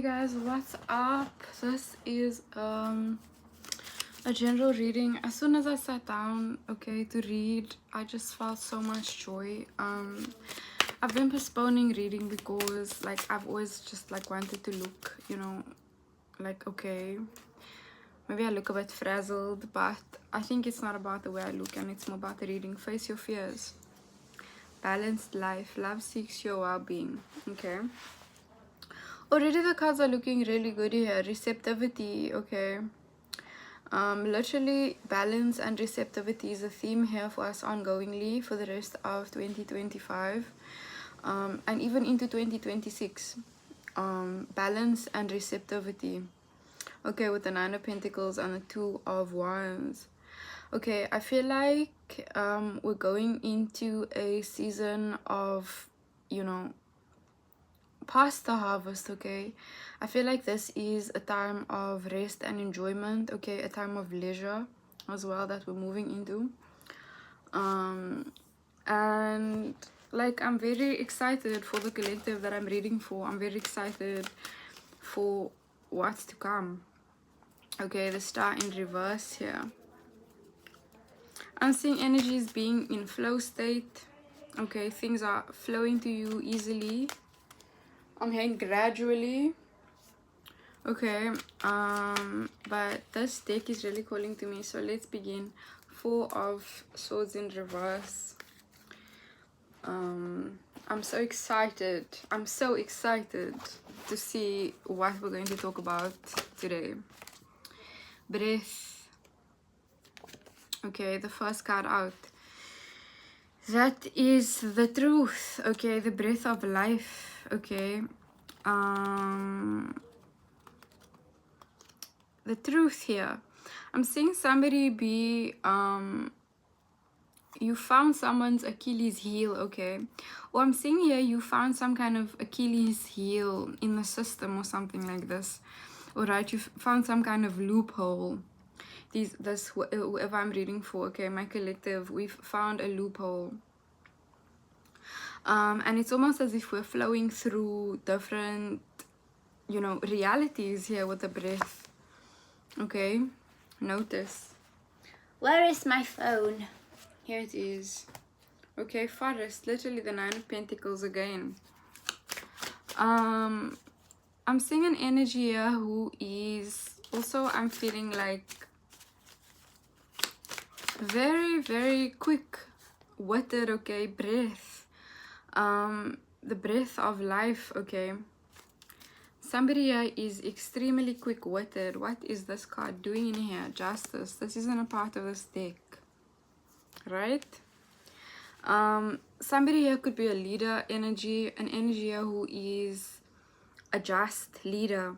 Hey guys, what's up? This is a general reading. As soon as I sat down, okay, to read, I just felt so much joy. I've been postponing reading because like I've always just like wanted to look, like okay, maybe I look a bit frazzled, but I think it's not about the way I look and it's more about the reading. Face your fears. Balanced life. Love seeks your well-being. Okay. Already the cards are looking really good here. Receptivity, okay. Literally balance and receptivity is a theme here for us ongoingly for the rest of 2025 and even into 2026. Balance and receptivity, okay, with the Nine of Pentacles and the Two of Wands. Okay, I feel like we're going into a season of, past the harvest. Okay, I feel like this is a time of rest and enjoyment, okay, a time of leisure as well that we're moving into. And like I'm very excited for the collective that I'm reading for. I'm very excited for what's to come. Okay, the Star in reverse here. I'm seeing energies being in flow state. Okay, things are flowing to you easily. I'm hearing gradually. Okay, but this deck is really calling to me, so let's begin. Four of Swords in reverse. I'm so excited. I'm so excited to see what we're going to talk about today. Breath. Okay, the first card out. That is the truth. Okay, the breath of life. Okay. The truth here. I'm seeing somebody be you found someone's Achilles heel, okay, or I'm seeing here you found some kind of Achilles heel in the system or something like this. All right, you found some kind of loophole. Whoever I'm reading for, okay, my collective, we've found a loophole. And it's almost as if we're flowing through different, realities here with the breath. Okay, notice. Where is my phone? Here it is. Okay, forest, literally the Nine of Pentacles again. I'm seeing an energy here who is also, I'm feeling like very, very quick-witted, okay, breath. The breath of life, okay. Somebody here is extremely quick-witted. What is this card doing in here? Justice. This isn't a part of this deck, right? Somebody here could be a leader energy, an energy here who is a just leader,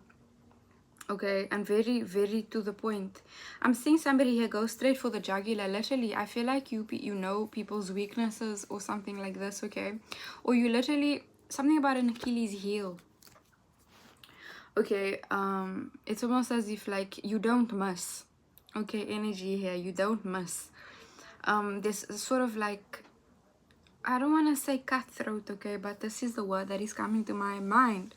okay, and very, very to the point. I'm seeing somebody here go straight for the jugular. Literally, I feel like you know people's weaknesses or something like this, okay, or you literally, something about an Achilles heel. Okay, it's almost as if like you don't miss, okay, energy here, you don't miss. This sort of like, I don't want to say cutthroat, okay, but this is the word that is coming to my mind.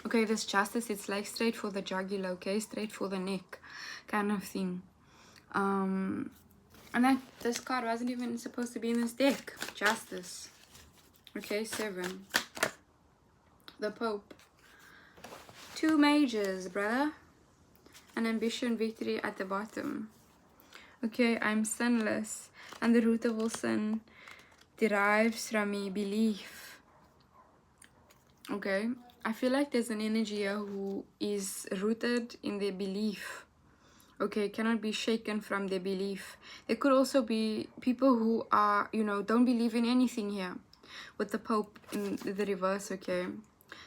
Okay, this justice, it's like straight for the jugular, okay, straight for the neck kind of thing. And that this card wasn't even supposed to be in this deck. Justice. Okay, 7. The Pope. 2 mages, brother. An ambition, victory at the bottom. Okay, I'm sinless, and the root of all sin derives from me belief. Okay, I feel like there's an energy here who is rooted in their belief. Okay, cannot be shaken from their belief. There could also be people who are, don't believe in anything here with the Pope in the reverse. Okay,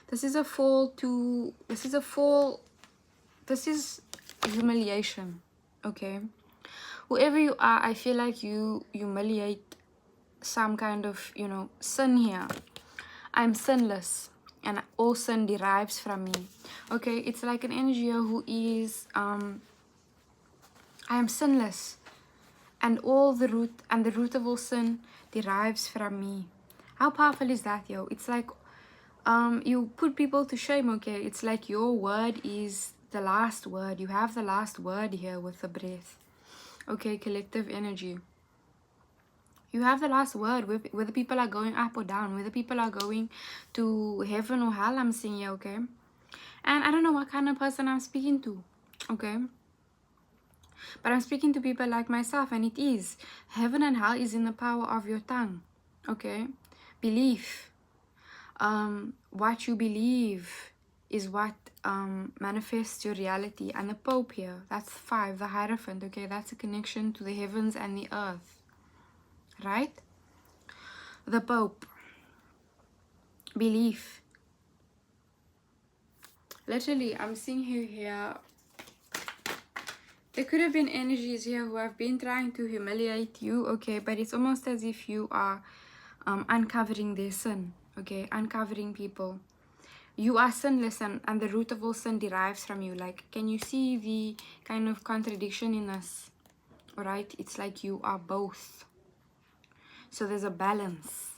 this is a fall to, this is humiliation. Okay, whoever you are, I feel like you humiliate some kind of, sin here. I'm sinless and all sin derives from me. Okay, it's like an energy who is I am sinless and all the root of all sin derives from me. How powerful is that, yo? It's like you put people to shame, okay? It's like your word is the last word. You have the last word here with the breath. Okay, collective energy. You have the last word, whether people are going up or down, whether people are going to heaven or hell, I'm seeing here, okay? And I don't know what kind of person I'm speaking to, okay? But I'm speaking to people like myself, and it is. Heaven and hell is in the power of your tongue, okay? Belief. What you believe is what manifests your reality. And the Pope here, that's 5, the Hierophant, okay? That's a connection to the heavens and the earth, right? The Pope. Belief. Literally, I'm seeing here. There could have been energies here who have been trying to humiliate you, okay? But it's almost as if you are uncovering their sin, okay? Uncovering people. You are sinless, and the root of all sin derives from you. Like, can you see the kind of contradiction in us? All right? It's like you are both. So there's a balance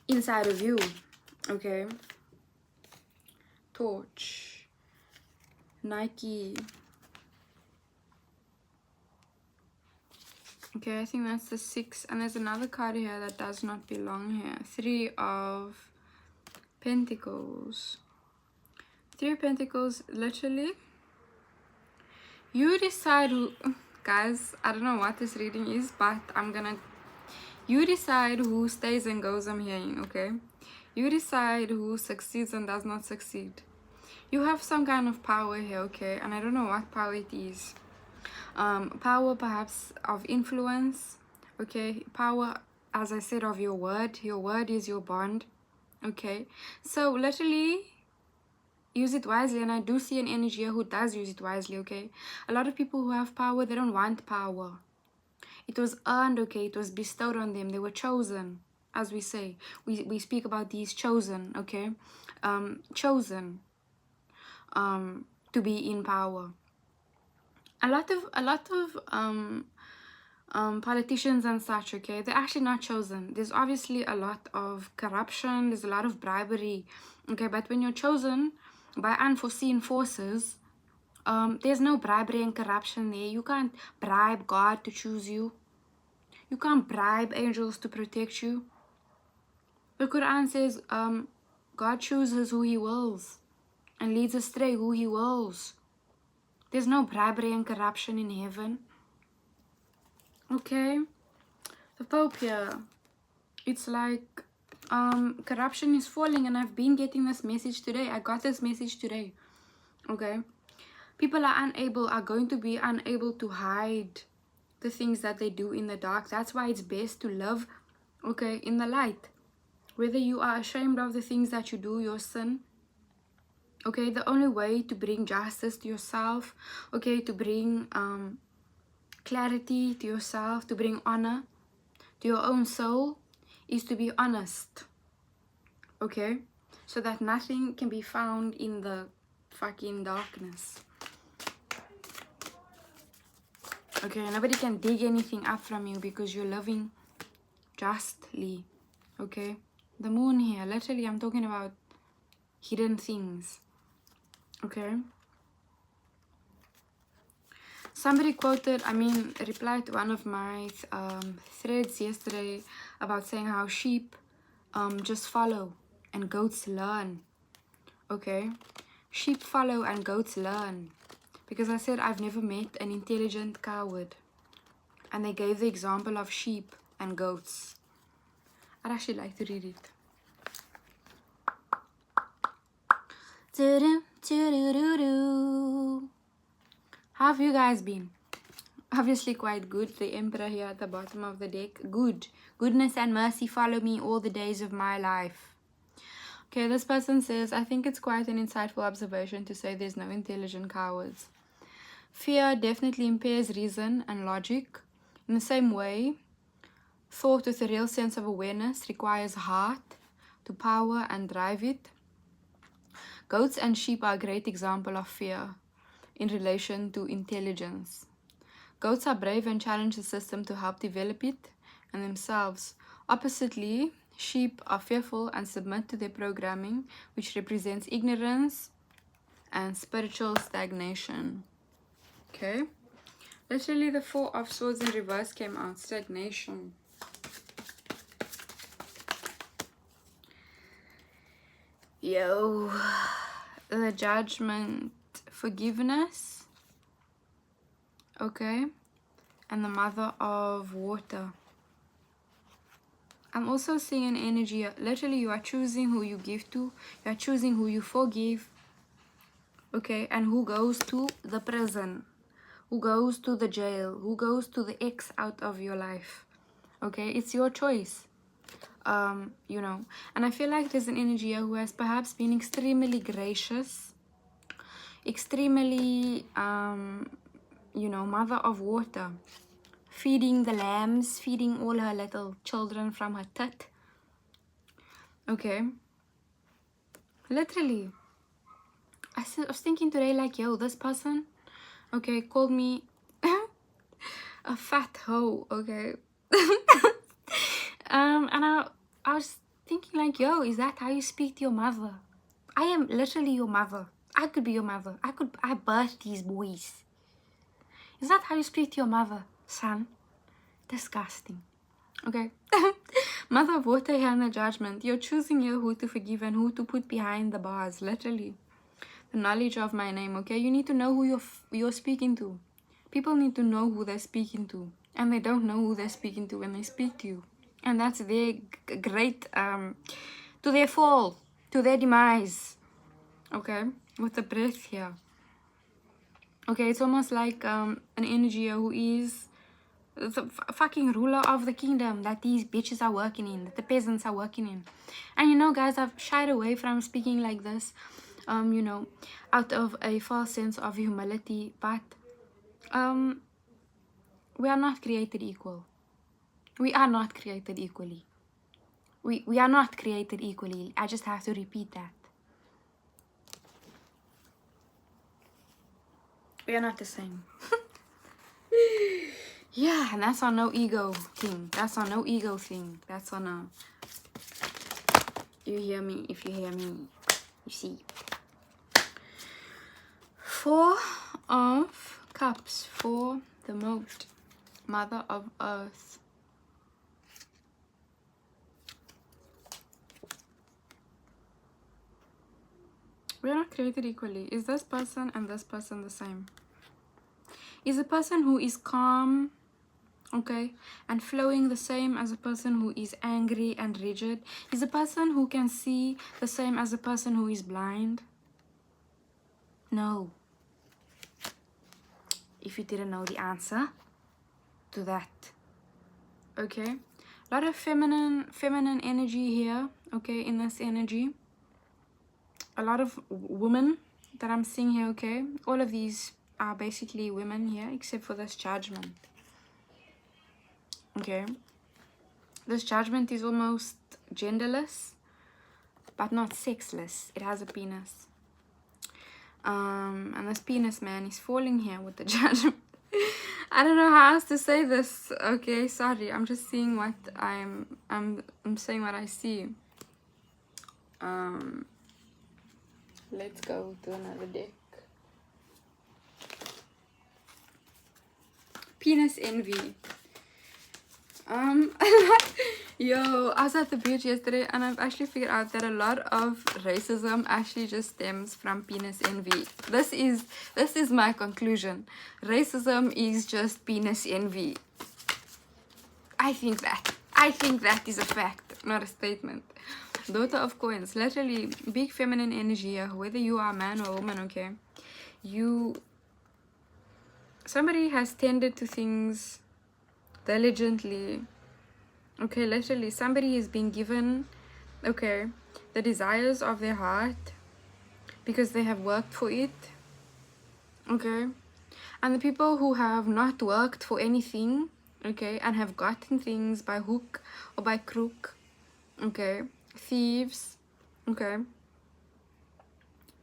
inside of you, okay? Torch. Nike. Okay, I think that's the 6. And there's another card here that does not belong here. 3 of Pentacles. 3 of Pentacles, literally. You decide who... Guys, I don't know what this reading is, but you decide who stays and goes, I'm hearing, okay? You decide who succeeds and does not succeed. You have some kind of power here, okay? And I don't know what power it is. Power perhaps of influence, okay? Power, as I said, of your word. Your word is your bond, okay? So literally use it wisely. And I do see an energy here who does use it wisely, okay? A lot of people who have power, they don't want power. It was earned, okay? It was bestowed on them. They were chosen, as we say. We speak about these chosen, okay? Chosen to be in power. A lot of politicians and such, okay, they're actually not chosen. There's obviously a lot of corruption, there's a lot of bribery, okay? But when you're chosen by unforeseen forces, there's no bribery and corruption there. You can't bribe God to choose you. You can't bribe angels to protect you. The Quran says God chooses who he wills and leads astray who he wills. There's no bribery and corruption in heaven. Okay? The Pope here. It's like corruption is falling, and I've been getting this message today. I got this message today. Okay? People are going to be unable to hide the things that they do in the dark. That's why it's best to live, okay, in the light. Whether you are ashamed of the things that you do, your sin, okay, the only way to bring justice to yourself, okay, to bring clarity to yourself, to bring honor to your own soul, is to be honest, okay, so that nothing can be found in the fucking darkness. Okay, nobody can dig anything up from you because you're living justly, okay? The moon here, literally, I'm talking about hidden things, okay? Somebody replied to one of my threads yesterday about saying how sheep just follow and goats learn, okay? Sheep follow and goats learn. Because I said I've never met an intelligent coward. And they gave the example of sheep and goats. I'd actually like to read it. How have you guys been? Obviously quite good. The Emperor here at the bottom of the deck. Good. Goodness and mercy follow me all the days of my life. Okay, this person says, I think it's quite an insightful observation to say there's no intelligent cowards. Fear definitely impairs reason and logic. In the same way, thought with a real sense of awareness requires heart to power and drive it. Goats and sheep are a great example of fear in relation to intelligence. Goats are brave and challenge the system to help develop it and themselves. Oppositely, Sheep are fearful and submit to their programming, which represents ignorance and spiritual stagnation. Okay, literally the Four of Swords in reverse came out. Stagnation. Yo, the Judgment, forgiveness. Okay, and the Mother of Water. I'm also seeing an energy, literally you are choosing who you give to, you are choosing who you forgive, okay, and who goes to the prison, who goes to the jail, who goes to the X out of your life, okay, it's your choice, you know, and I feel like there's an energy who has perhaps been extremely gracious, extremely, you know, Mother of Water, feeding the lambs, feeding all her little children from her tit. Okay, literally, I was thinking today, like, yo, this person, okay, called me a fat hoe, okay. And I was thinking, like, yo, is that how you speak to your mother? I am literally your mother. I could be your mother. I birthed these boys. Is that how you speak to your mother, son? Disgusting. Okay. Mother of Water here in the Judgment. You're choosing here who to forgive and who to put behind the bars, literally. The knowledge of my name, okay? You need to know who you're speaking to. People need to know who they're speaking to, and they don't know who they're speaking to when they speak to you, and that's their great to their fall, to their demise. Okay, with the breath here. Okay, it's almost like an energy who is the fucking ruler of the kingdom that these bitches are working in, that the peasants are working in. And you know, guys, I've shied away from speaking like this, you know, out of a false sense of humility, but we are not created equal. We are not created equally. We are not created equally. I just have to repeat that. We are not the same. Yeah, and that's on no ego thing. That's on no ego thing. That's on a... You hear me, if you hear me. You see. Four of Cups for the Moat. Mother of Earth. We are not created equally. Is this person and this person the same? Is a person who is calm, okay, and flowing the same as a person who is angry and rigid? Is a person who can see the same as a person who is blind? No. If you didn't know the answer to that. Okay. A lot of feminine energy here, okay, in this energy. A lot of women that I'm seeing here, okay? All of these are basically women here, except for this Judgment. Okay? This Judgment is almost genderless, but not sexless. It has a penis. And this penis man is falling here with the Judgment. I don't know how else to say this. Okay, sorry. I'm just seeing what I'm saying what I see. Let's go to another deck. Penis envy. Yo, I was at the beach yesterday and I've actually figured out that a lot of racism actually just stems from penis envy. This is my conclusion. Racism is just penis envy. I think that is a fact, not a statement. Daughter of Coins, literally big feminine energy here, whether you are a man or a woman, okay? Somebody has tended to things diligently, okay? Literally somebody has been given, okay, the desires of their heart because they have worked for it, okay? And the people who have not worked for anything, okay, and have gotten things by hook or by crook, okay, thieves, okay,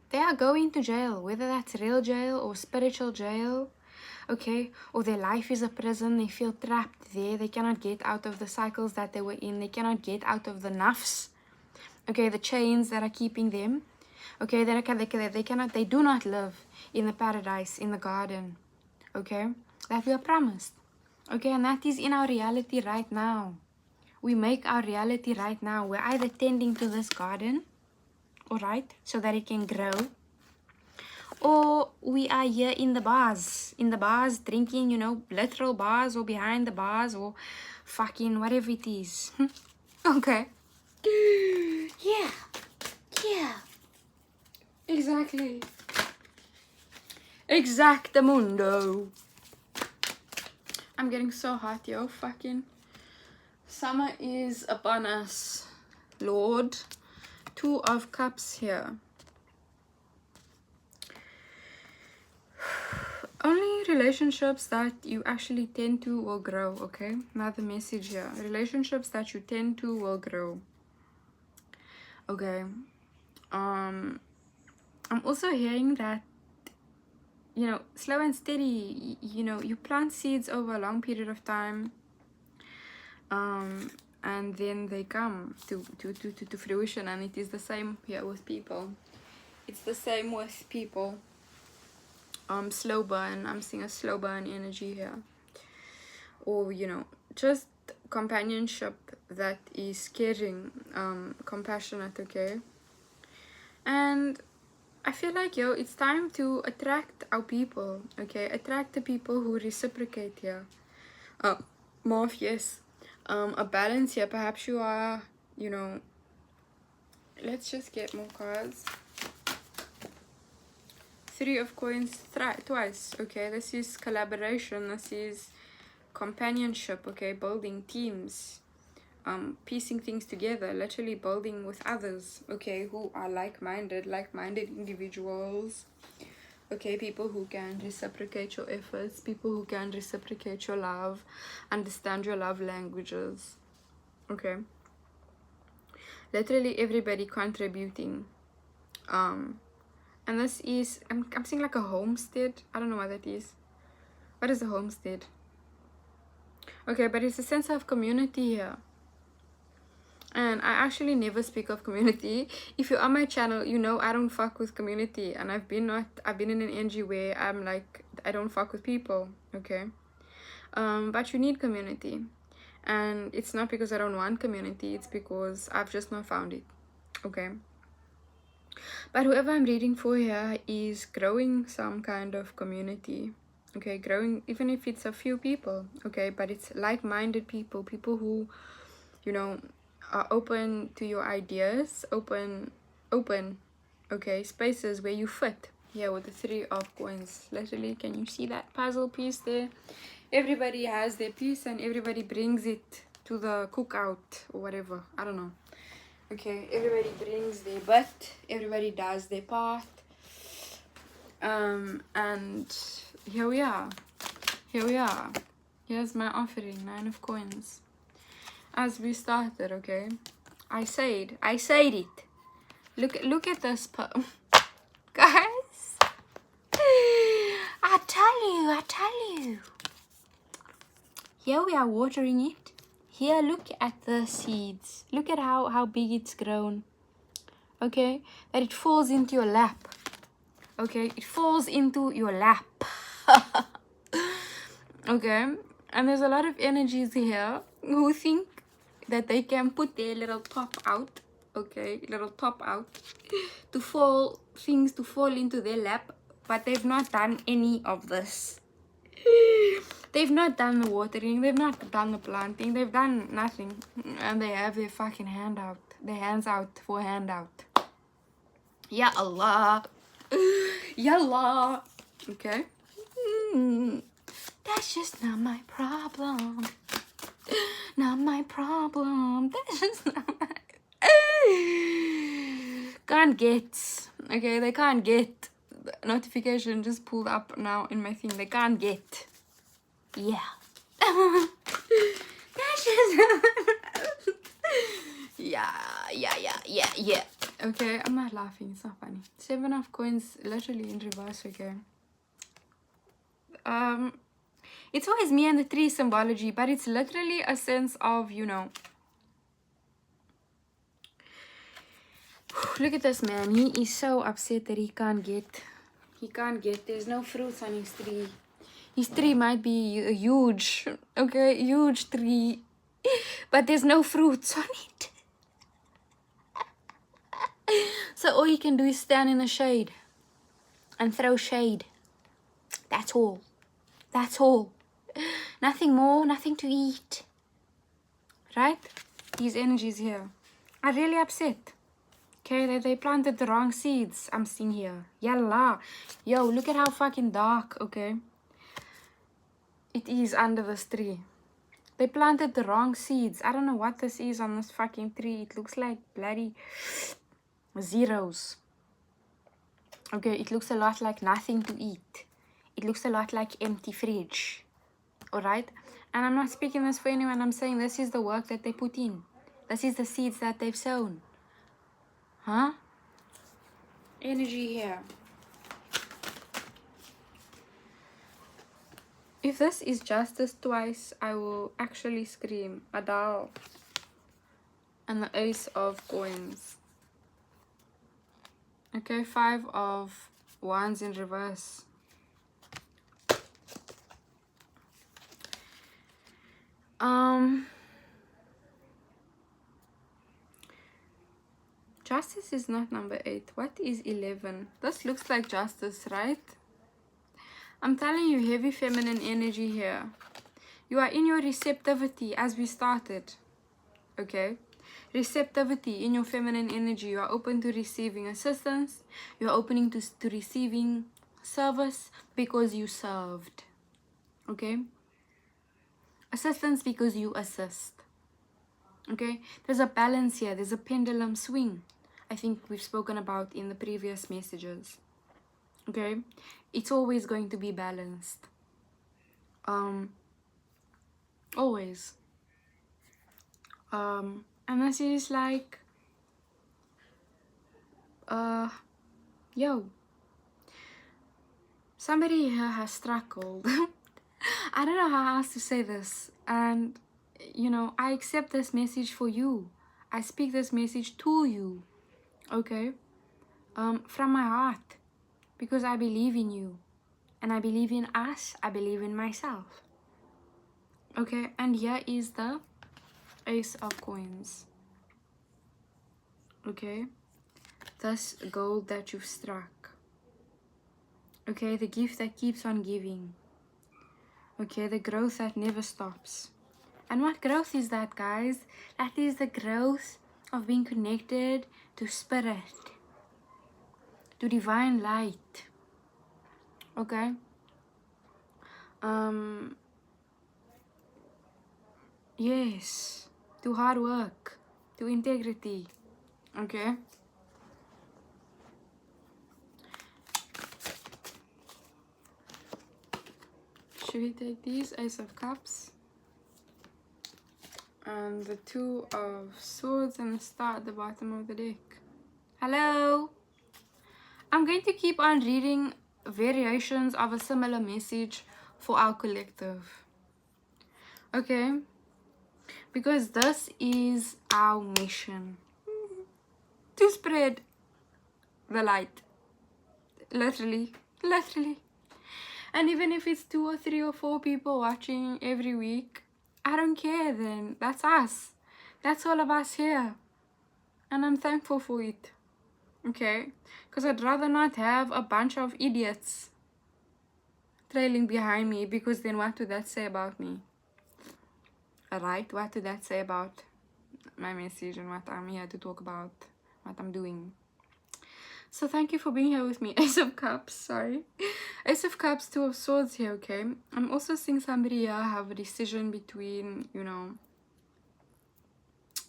they are going to jail, whether that's real jail or spiritual jail. okay? Or their life is a prison, they feel trapped there, they cannot get out of the cycles that they were in, they cannot get out of the nafs, okay, the chains that are keeping them, okay, they do not live in the paradise, in the garden, okay, that we are promised, okay, and that is in our reality right now. We make our reality right now. We're either tending to this garden, all right, so that it can grow, or we are here in the bars, drinking, you know, literal bars, or behind the bars, or fucking whatever it is. Okay. Yeah. Yeah. Exactly. Exactamundo. I'm getting so hot, yo. Fucking summer is upon us, Lord. 2 of Cups here. Only relationships that you actually tend to will grow, okay? Another message here. Relationships that you tend to will grow. Okay. I'm also hearing that, you know, slow and steady, you know, you plant seeds over a long period of time. And then they come to fruition, and it is the same here with people. It's the same with people. Slow burn. I'm seeing a slow burn energy here. Or, you know, just companionship that is caring, compassionate, okay? And I feel like, yo, it's time to attract our people, okay? Attract the people who reciprocate here. Morph, yes. A balance here. Perhaps you are, you know, let's just get more cards. 3 of Coins twice, okay? This is collaboration. This is companionship, okay? Building teams, piecing things together, literally building with others, okay, who are like-minded individuals, okay? People who can reciprocate your efforts, people who can reciprocate your love, understand your love languages, okay? Literally everybody contributing. And this is, I'm seeing like a homestead. I don't know what that is. What is a homestead? Okay, but it's a sense of community here. And I actually never speak of community. If you're on my channel, you know I don't fuck with community. And I've been in an energy where I'm like, I don't fuck with people, okay? But you need community. And it's not because I don't want community. It's because I've just not found it, okay? But whoever I'm reading for here is growing some kind of community, okay? Growing, even if it's a few people, okay? But it's like-minded people, people who, you know, are open to your ideas, open, okay? Spaces where you fit. Yeah, with the 3 of Coins. Literally, can you see that puzzle piece there? Everybody has their piece and everybody brings it to the cookout or whatever. I don't know. Okay, everybody brings their butt, everybody does their part, and here we are, here's my offering, 9 of Coins, as we started, okay, I said it, look at this, guys, I tell you, here we are watering it. Here, look at the seeds. Look at how big it's grown. Okay? That it falls into your lap. Okay? It falls into your lap. Okay? And there's a lot of energies here who think that they can put their little top out. Okay? Little top out. Things to fall into their lap. But they've not done any of this. They've not done the watering, they've not done the planting, they've done nothing. And they have their fucking hand out. Their hands out for handout. Ya Allah. Ya Allah. Okay? That's just not my problem. Not my problem. That's just not my... Can't get. Okay, they can't get. The notification just pulled up now in my thing. They can't get. Yeah. That's just... yeah. Okay, I'm not laughing. It's not funny. 7 of Coins literally in reverse, okay? It's always me and the three symbology, but it's literally a sense of, you know, look at this man. He is so upset that he can't get, there's no fruits on his tree. His tree might be huge, okay, huge tree, but there's no fruits on it. So all he can do is stand in the shade and throw shade. That's all. That's all. Nothing more, nothing to eat. Right? These energies here are really upset. Okay, they planted the wrong seeds. I'm seeing here. Yalla. Yo, look at how fucking dark, okay? It is under this tree. They planted the wrong seeds. I don't know what this is on this fucking tree. It looks like bloody zeros. Okay, it looks a lot like nothing to eat. It looks a lot like empty fridge. Alright? And I'm not speaking this for anyone. I'm saying this is the work that they put in. This is the seeds that they've sown. Huh? Energy here. If this is justice twice, I will actually scream. Adal. And the ace of coins. Okay, 5 of wands in reverse. Justice is not number 8. What is 11? This looks like justice, right? I'm telling you, heavy feminine energy here. You are in your receptivity as we started. Okay? Receptivity in your feminine energy. You are open to receiving assistance. You are opening to receiving service because you served. Okay? Assistance because you assist. Okay? There's a balance here. There's a pendulum swing. I think we've spoken about in the previous messages. Okay? It's always going to be balanced. Always. And this is like, yo, somebody here has struggled. I don't know how else to say this. And, you know, I accept this message for you. I speak this message to you. Okay? From my heart. Because I believe in you. And I believe in us. I believe in myself. Okay? And here is the Ace of Coins. Okay? This goal that you've struck. Okay? The gift that keeps on giving. Okay? The growth that never stops. And what growth is that, guys? That is the growth of being connected to spirit. To divine light. Okay? Yes. To hard work. To integrity. Okay? Should we take these? Ace of Cups. And the 2 of Swords and the Star at the bottom of the deck. Hello? I'm going to keep on reading variations of a similar message for our collective. Okay? Because this is our mission. To spread the light. Literally. Literally. And even if it's 2 or 3 or 4 people watching every week, I don't care then. That's us. That's all of us here. And I'm thankful for it. Okay? Because I'd rather not have a bunch of idiots trailing behind me, because then what would that say about me? Alright? What would that say about my message and what I'm here to talk about, what I'm doing? So thank you for being here with me. Ace of Cups, sorry. Ace of Cups, 2 of Swords here, okay? I'm also seeing somebody here have a decision between, you know,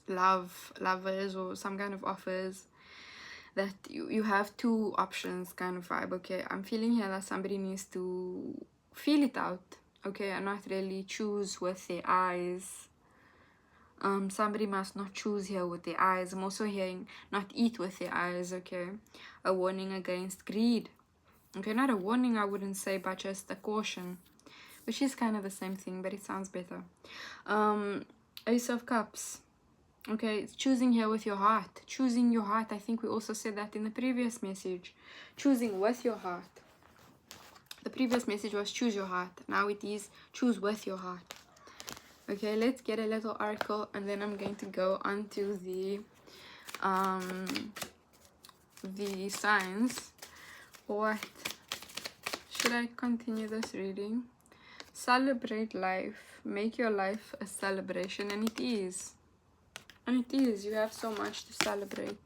lovers or some kind of offers. That you have 2 options kind of vibe, okay? I'm feeling here that somebody needs to feel it out, okay? And not really choose with their eyes. Somebody must not choose here with their eyes. I'm also hearing not eat with their eyes, okay? A warning against greed. Okay, not a warning, I wouldn't say, but just a caution, which is kind of the same thing, but it sounds better. Ace of Cups. Okay, it's choosing here with your heart. Choosing your heart. I think we also said that in the previous message. Choosing with your heart. The previous message was choose your heart. Now it is choose with your heart. Okay, let's get a little oracle, and then I'm going to go on to the signs. What? Should I continue this reading? Celebrate life. Make your life a celebration, and it is. And it is. You have so much to celebrate.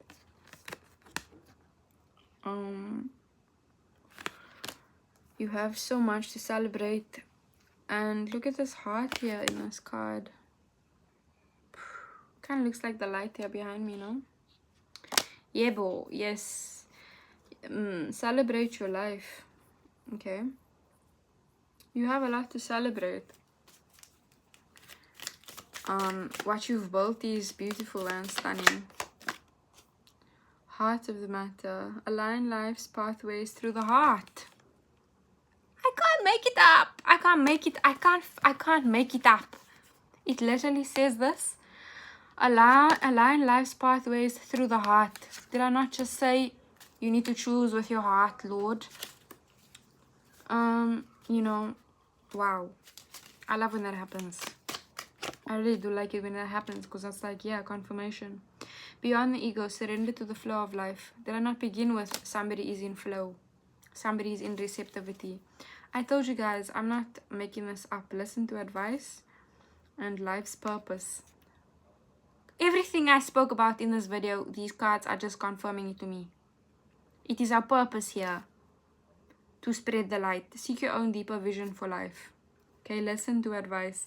You have so much to celebrate. And look at this heart here in this card. Kind of looks like the light here behind me, no? Yeah, boy. Yes. Celebrate your life. Okay. You have a lot to celebrate. What you've built is beautiful and stunning. Heart of the matter. Align life's pathways through the heart. I can't make it up. I can't make it. I can't make it up. It literally says this. Align life's pathways through the heart. Did I not just say you need to choose with your heart, Lord? You know, wow. I love when that happens. I really do like it when that happens, because that's like, yeah, confirmation. Beyond the ego, surrender to the flow of life. Did I not begin with somebody is in flow? Somebody is in receptivity. I told you guys, I'm not making this up. Listen to advice and life's purpose. Everything I spoke about in this video, these cards are just confirming it to me. It is our purpose here to spread the light. Seek your own deeper vision for life. Okay, listen to advice.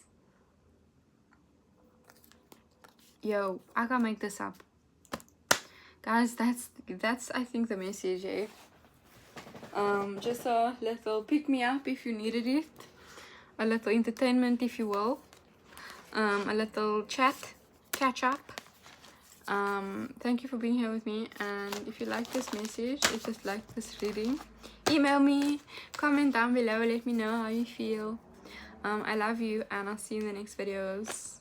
Yo, I can't make this up. Guys, that's I think the message, eh? Just a little pick me up if you needed it. A little entertainment, if you will. A little catch up. Thank you for being here with me, and if you like this message, if you just like this reading, email me, comment down below, let me know how you feel. I love you, and I'll see you in the next videos.